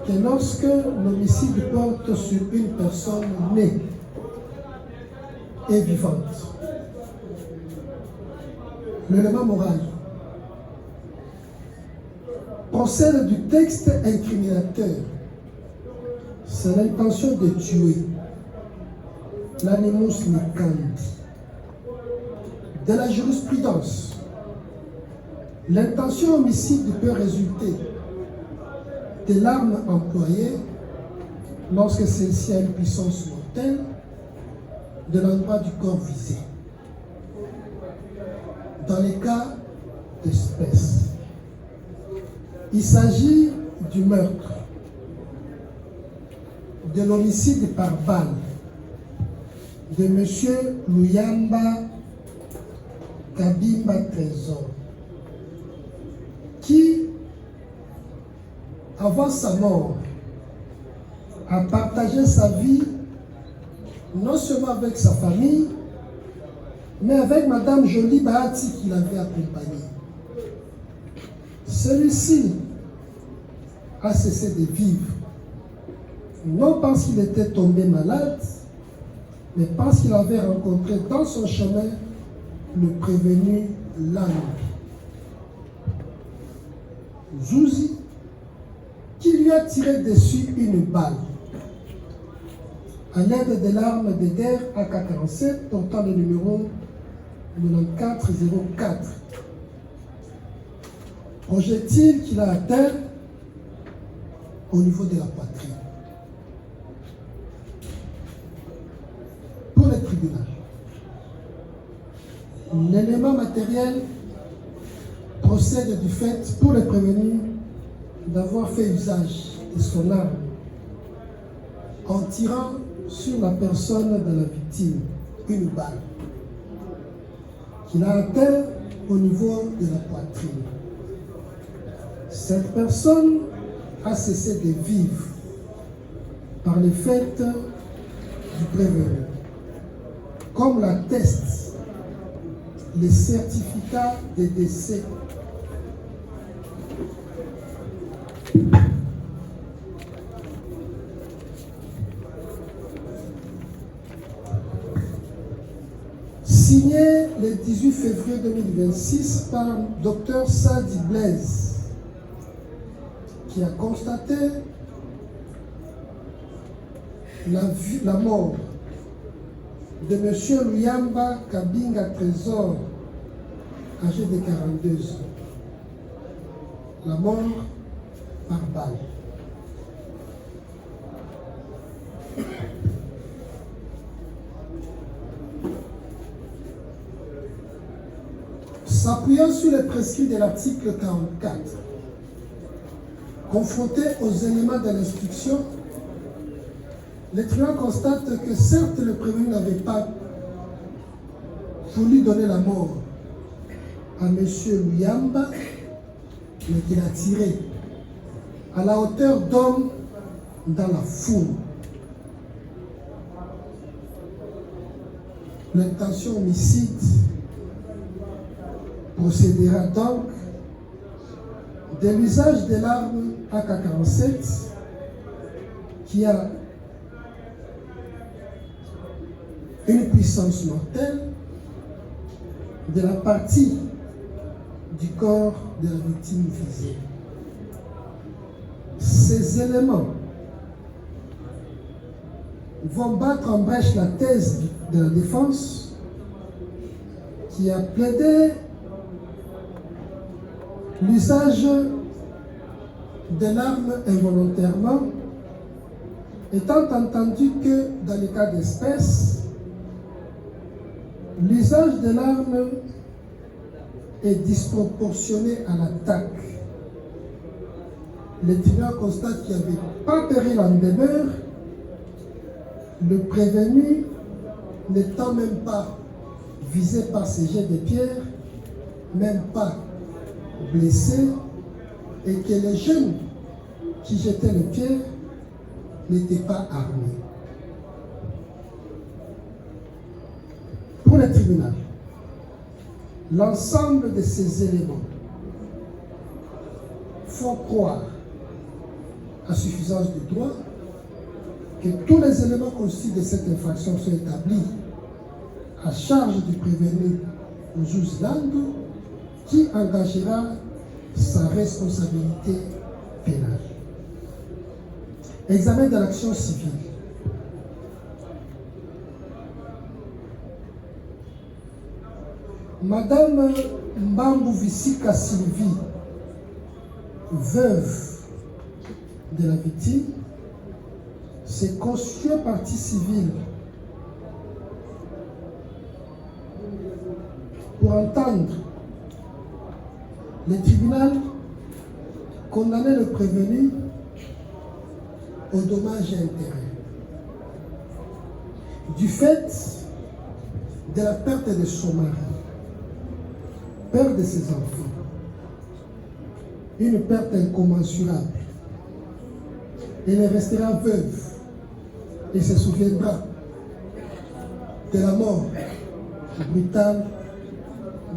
que lorsque l'homicide porte sur une personne née et vivante. L'élément moral procède du texte incriminateur. C'est l'intention de tuer, l'animus necandi. De la jurisprudence, l'intention homicide peut résulter de l'arme employée lorsque celle-ci a une puissance mortelle de l'endroit du corps visé. Dans les cas d'espèce, il s'agit du meurtre, de l'homicide par balle de M. Luyamba Kabimba Trésor, qui, avant sa mort, a partagé sa vie non seulement avec sa famille, mais avec Madame Jolie Bahati qui l'avait accompagnée. Celui-ci a cessé de vivre, non parce qu'il était tombé malade, mais parce qu'il avait rencontré dans son chemin le prévenu Langue Zouzi, qui lui a tiré dessus une balle à l'aide de l'arme de guerre AK-47 portant le numéro 9404. Projectile qu'il a atteint au niveau de la poitrine. Pour le tribunal, l'élément matériel procède du fait pour le prévenu d'avoir fait usage de son arme en tirant sur la personne de la victime une balle qu'il a atteint au niveau de la poitrine. Cette personne a cessé de vivre par le fait du prévenu, comme l'atteste les certificats de décès signé le 18 février 2026 par Dr Sadi Blaise, qui a constaté la mort de M. Luyamba Kabinga Trésor, âgé de 42 ans. La mort par balle. S'appuyant sur les prescrits de l'article 44, confronté aux éléments de l'instruction, le tribunal constate que certes le prévenu n'avait pas voulu donner la mort à M. Luyamba, mais qu'il a tiré à la hauteur d'homme dans la foule. L'intention homicide procédera donc de l'usage de l'arme AK-47 qui a une puissance mortelle de la partie du corps de la victime visée. Ces éléments vont battre en brèche la thèse de la défense qui a plaidé l'usage de l'arme involontairement, étant entendu que dans les cas d'espèce, l'usage de l'arme est disproportionné à l'attaque le tribunal constate qu'il n'y avait pas péril en demeure, le prévenu n'étant même pas visé par ces jets de pierre, même pas blessé, et que les jeunes qui jetaient les pierres n'étaient pas armés. Pour le tribunal, l'ensemble de ces éléments font croire à suffisance du droit que tous les éléments constitués de cette infraction sont établis à charge du prévenu au juge Lando qui engagera sa responsabilité pénale. Examen de l'action civile. Madame Mbambu Vissika Sylvie, veuve de la victime, s'est constituée partie civile pour entendre le tribunal condamner le prévenu aux dommages et intérêts du fait de la perte de son mari, père de ses enfants, une perte incommensurable. Elle restera veuve et se souviendra de la mort brutale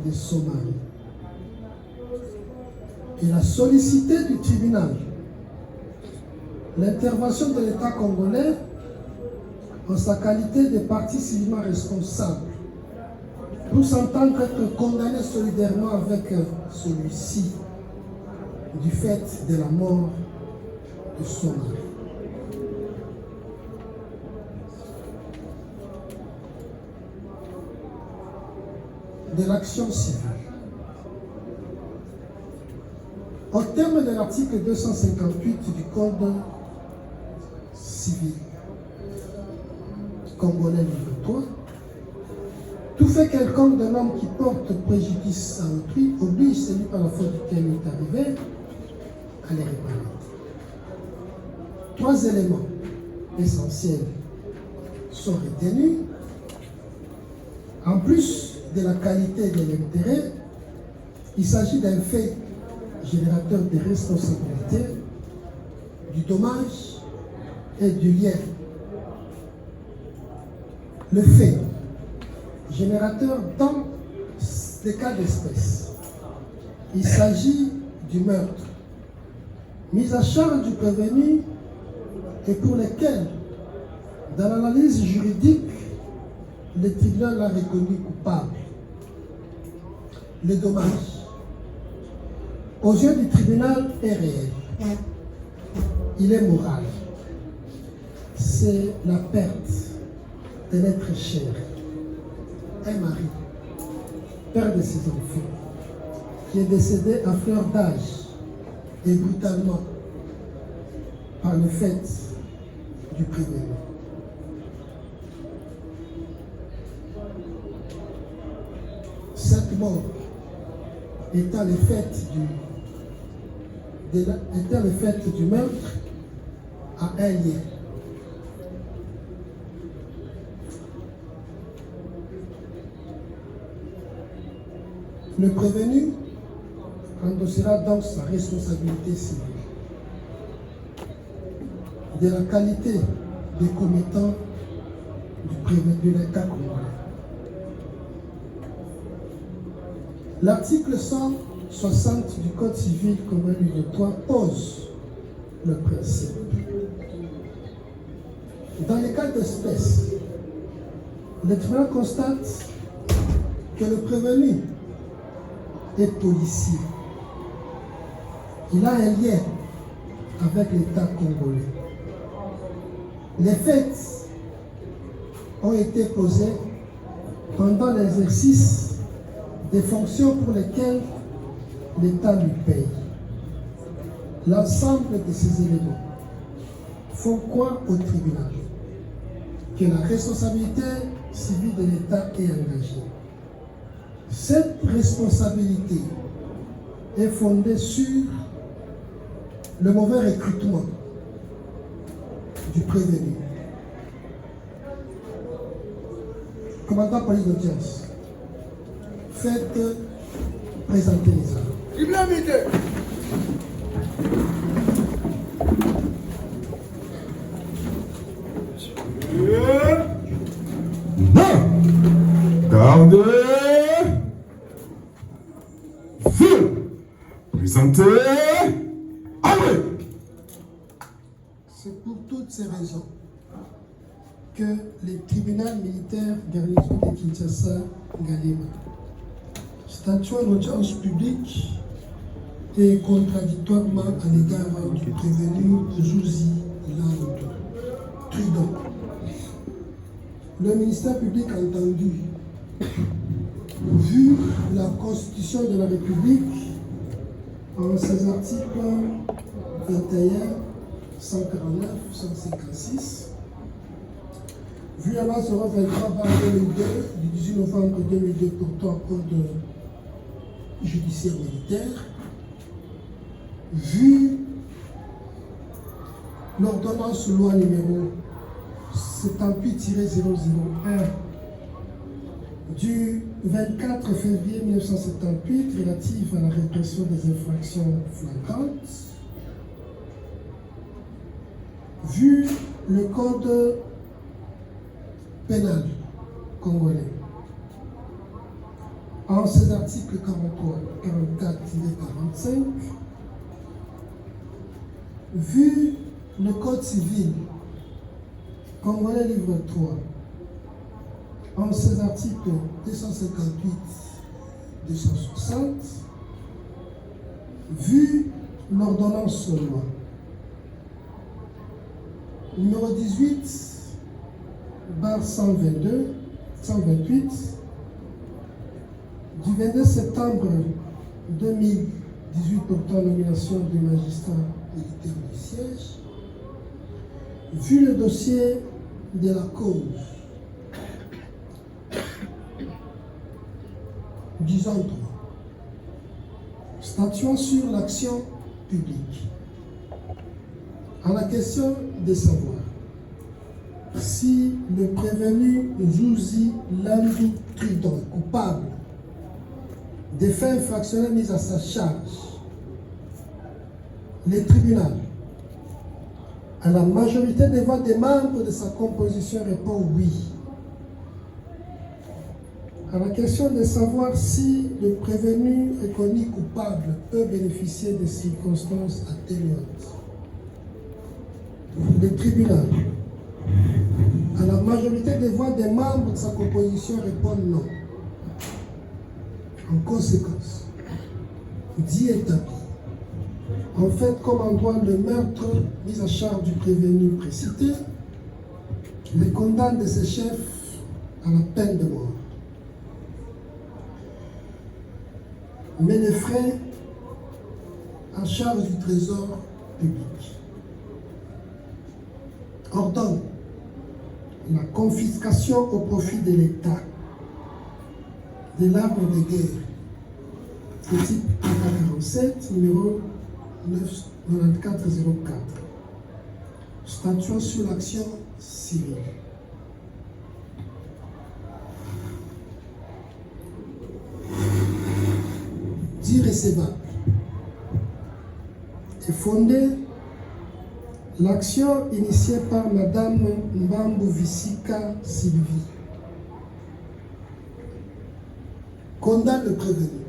de son mari. Il a sollicité du tribunal l'intervention de l'État congolais en sa qualité de partie civilement responsable pour s'entendre être condamné solidairement avec celui-ci du fait de la mort de son mari. De l'action civile. Au terme de l'article 258 du Code civil congolais livre 3, tout fait quelconque d'un homme qui porte préjudice à autrui oblige celui par la faute duquel il est arrivé à les réparer. 3 éléments essentiels sont retenus. En plus de la qualité et de l'intérêt, il s'agit d'un fait générateur de responsabilité, du dommage et du lien. Le fait générateur dans des cas d'espèce, il s'agit du meurtre, mise à charge du prévenu et pour lequel, dans l'analyse juridique, le tribunal l'a reconnu coupable. Le dommage, aux yeux du tribunal, est réel. Il est moral. C'est la perte de l'être cher. Un mari, père de ses enfants, qui est décédé à fleur d'âge et brutalement par le fait du prévenu. Cette mort étant le fait du meurtre a un lien. Le prévenu endossera donc sa responsabilité civile de la qualité des commettants du prévenu de l'État congolais. L'article 160 du Code civil congolais livre 3 pose le principe. Dans les cas d'espèce, le tribunal constate que le prévenu est policier. Il a un lien avec l'État congolais. Les faits ont été posés pendant l'exercice des fonctions pour lesquelles l'État lui paye. L'ensemble de ces éléments font croire au tribunal que la responsabilité civile de l'État est engagée. Cette responsabilité est fondée sur le mauvais recrutement du prévenu. Commandant police d'audience, faites présenter les armes. Gardez. Feu. Présentez. Allez. C'est pour toutes ces raisons que les tribunaux militaires garnison de Kinshasa, Galema, statuant en audience publique et contradictoirement à l'égard du prévenu Zouzi Landou Tridon. Le ministère public a entendu, vu la Constitution de la République en ses articles 21, 149, 156, vu la loi 023/2002 du 18 novembre 2002 portant code judiciaire militaire, vu l'ordonnance loi numéro 78-001 du 24 février 1978 relative à la répression des infractions flagrantes, vu le code pénal congolais en ses articles 43, 44-45, vu le code civil congolais livre 3 en ses articles 258-260, vu l'ordonnance loi numéro 18/122-128 du 22 septembre 2018 portant nomination des magistrats militaires du siège, vu le dossier de la cause, disons droit, statuant sur l'action publique, à la question de savoir si le prévenu Zouzi Landou Tridon est coupable des faits infractionnels mis à sa charge, les tribunaux, à la majorité des voix des membres de sa composition, répond oui. À la question de savoir si le prévenu reconnu coupable peut bénéficier des circonstances atténuantes, les tribunaux, à la majorité des voix des membres de sa composition, répondent non. En conséquence, dit établi, en fait, comme en droit le meurtre mis à charge du prévenu précité, les condamne de ses chefs à la peine de mort. Mais les frais en charge du trésor public. Ordonne la confiscation au profit de l'État de l'arme de guerre de type AK-47 numéro 9404, statuant sur l'action civile. Dit recevable est fondée l'action initiée par Madame Mbambu Visika Sylvie, condamne le prévenu,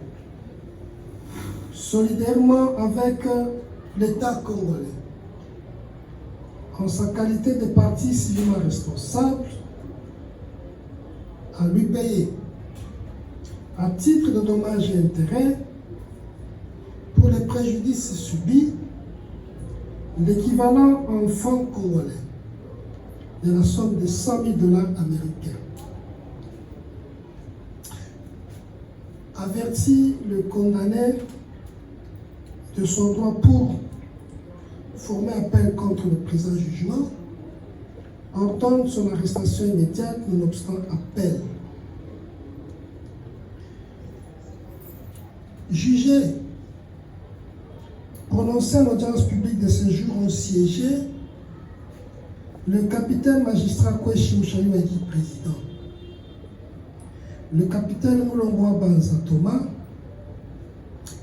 solidairement avec l'État congolais, en sa qualité de partie civilement responsable, à lui payer, à titre de dommages et intérêts, pour les préjudices subis, l'équivalent en francs congolais de la somme de 100 000 $ américains. Avertit le condamné de son droit pour former appel contre le présent jugement, ordonne son arrestation immédiate nonobstant appel. Jugé Prononcé en audience publique de ce jour ont siégé le capitaine magistrat Kweshi Mouchayouagi, président, le capitaine Moulongwa Banza Thomas,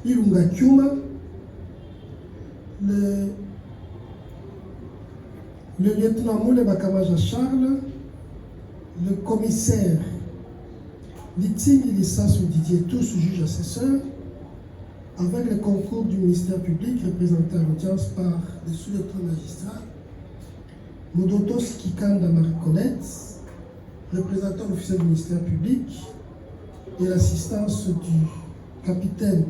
Ilunga Kyuma, le lieutenant Moule Bakamaja Charles, le commissaire Liting Ilissassou Didier, tous juges assesseurs, avec le concours du ministère public représenté à l'audience par les sous-lieutenants magistrats, Modotos Kikanda Marie-Colette, représentant l'officier du ministère public, et l'assistance du capitaine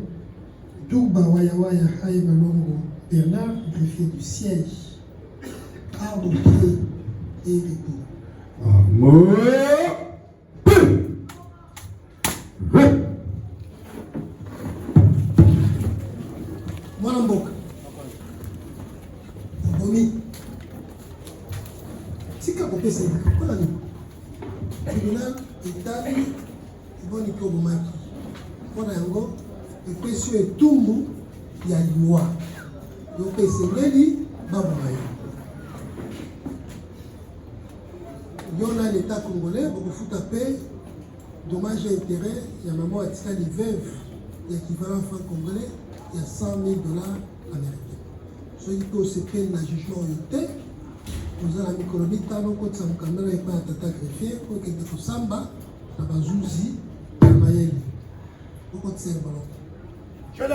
Douba Wayawaya Haï Malongo Bernard, greffier du siège, arbre et repos. Amour. Mwana mboka bomi tika kopesa ikola ni tribunal etali eboni ko bomaki mpona yango epesi etumbu ya loi yopesengeli baboma yo na l'état congolais bokofuta mpe dommage et intérêt ya mama atikali veuve ya équivalent franc congolais il y a 100 000 $ américains. Ce qui peut se payer la jugement au thé, nous avons mis colonie, nous avons mis un caméra et pas un tata greffier, pour que nous samba, la bazouzi, la mayenne. Nous avons mis un ballon. Je ne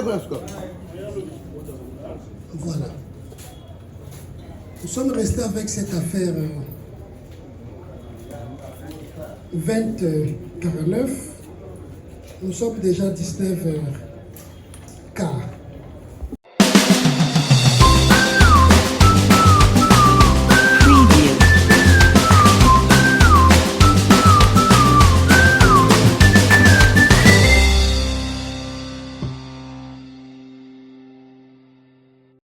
bosse. Voilà. Nous sommes restés avec cette affaire 20h49. Nous sommes déjà 19h15.